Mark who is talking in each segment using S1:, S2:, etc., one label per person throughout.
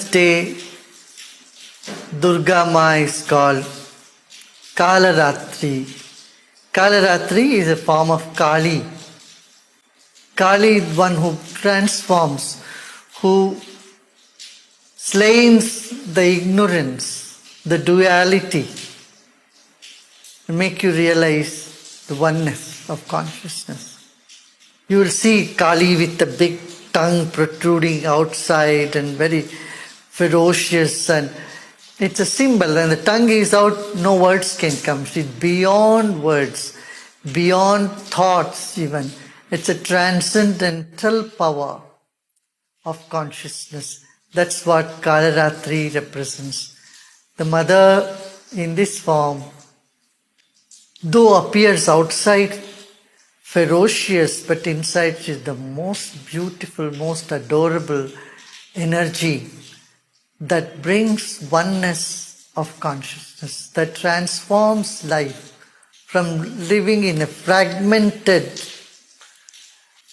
S1: Day, Durga Ma is called Kalaratri. Kalaratri is a form of Kali. Kali is one who transforms, who slays the ignorance, the duality, and make you realize the oneness of consciousness. You will see Kali with the big tongue protruding outside and very ferocious, and it's a symbol, and the tongue is out, no words can come. She's beyond words, beyond thoughts even. It's a transcendental power of consciousness. That's what Kalaratri represents. The mother in this form, though appears outside ferocious, but inside she is the most beautiful, most adorable energy that brings oneness of consciousness, that transforms life from living in a fragmented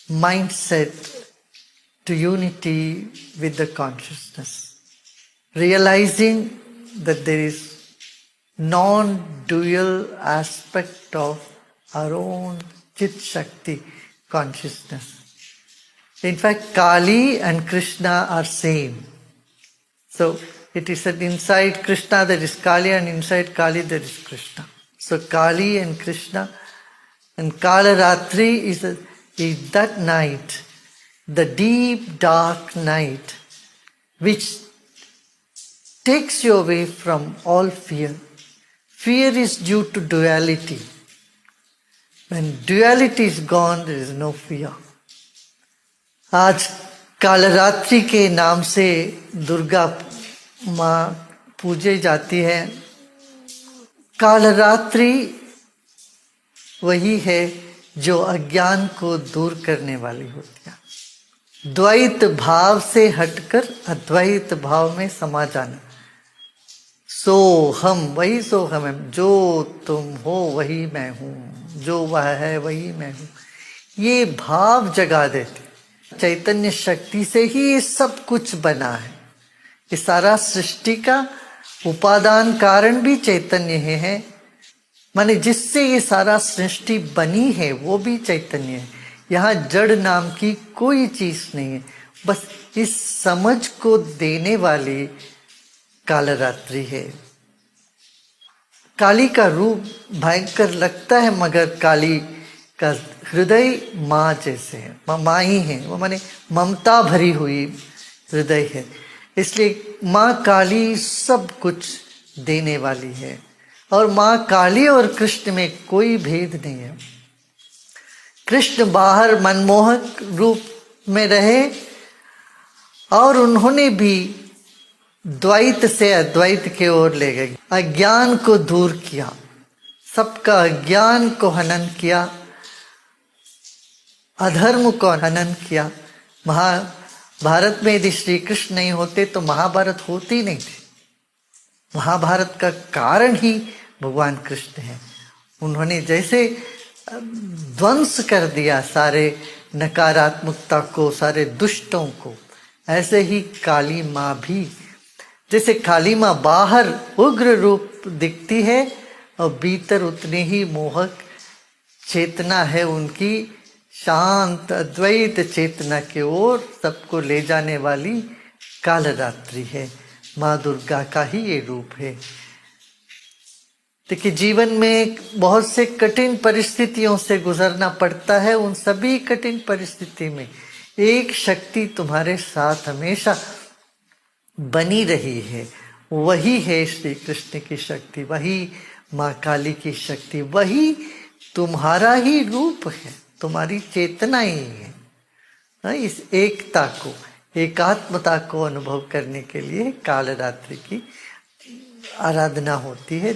S1: mindset to unity with the consciousness, realizing that there is non-dual aspect of our own Chit Shakti consciousness. In fact, Kali and Krishna are same. So it is that inside Krishna there is Kali, and inside Kali there is Krishna. So Kali and Krishna, and Kalaratri is that night, the deep dark night, which takes you away from all fear. Fear is due to duality. When duality is gone, there is no fear. आज कालरात्रि के नाम से दुर्गा माँ पूजे जाती है। कालरात्रि वही है जो अज्ञान को दूर करने वाली होती है। द्वैत भाव से हटकर अद्वैत भाव में समा जाना। सो हम वही सो हम है, जो तुम हो वही मैं हूँ, जो वह है वही मैं हूँ, ये भाव जगा देते। चैतन्य शक्ति से ही ये सब कुछ बना है। ये सारा सृष्टि का उपादान कारण भी चैतन्य है, माने जिससे ये सारा सृष्टि बनी है वो भी चैतन्य है। यहाँ जड़ नाम की कोई चीज नहीं है, बस इस समझ को देने वाली कालरात्रि है। काली का रूप भयंकर लगता है, मगर काली का हृदय माँ जैसे है, माँ ही है, वो माने ममता भरी हुई हृदय है। इसलिए माँ काली सब कुछ देने वाली है, और माँ काली और कृष्ण में कोई भेद नहीं है। कृष्ण बाहर मनमोहक रूप में रहे, और उन्होंने भी द्वैत से अद्वैत की ओर ले गए, अज्ञान को दूर किया, सबका अज्ञान को हनन किया, अधर्म को हनन किया। महाभारत में यदि श्री कृष्ण नहीं होते तो महाभारत होती नहीं थी। महाभारत का कारण ही भगवान कृष्ण है। उन्होंने जैसे ध्वंस कर दिया सारे नकारात्मकता को, सारे दुष्टों को, ऐसे ही काली माँ भी, जैसे काली माँ बाहर उग्र रूप दिखती है और भीतर उतनी ही मोहक चेतना है उनकी, शांत अद्वैत चेतना की ओर सबको ले जाने वाली कालरात्रि है। माँ दुर्गा का ही ये रूप है। देखिए, जीवन में बहुत से कठिन परिस्थितियों से गुजरना पड़ता है। उन सभी कठिन परिस्थिति में एक शक्ति तुम्हारे साथ हमेशा बनी रही है, वही है श्री कृष्ण की शक्ति, वही माँ काली की शक्ति, वही तुम्हारा ही रूप है, तुम्हारी चेतना ही है। इस एकता को, एकात्मता को अनुभव करने के लिए कालरात्रि की आराधना होती है।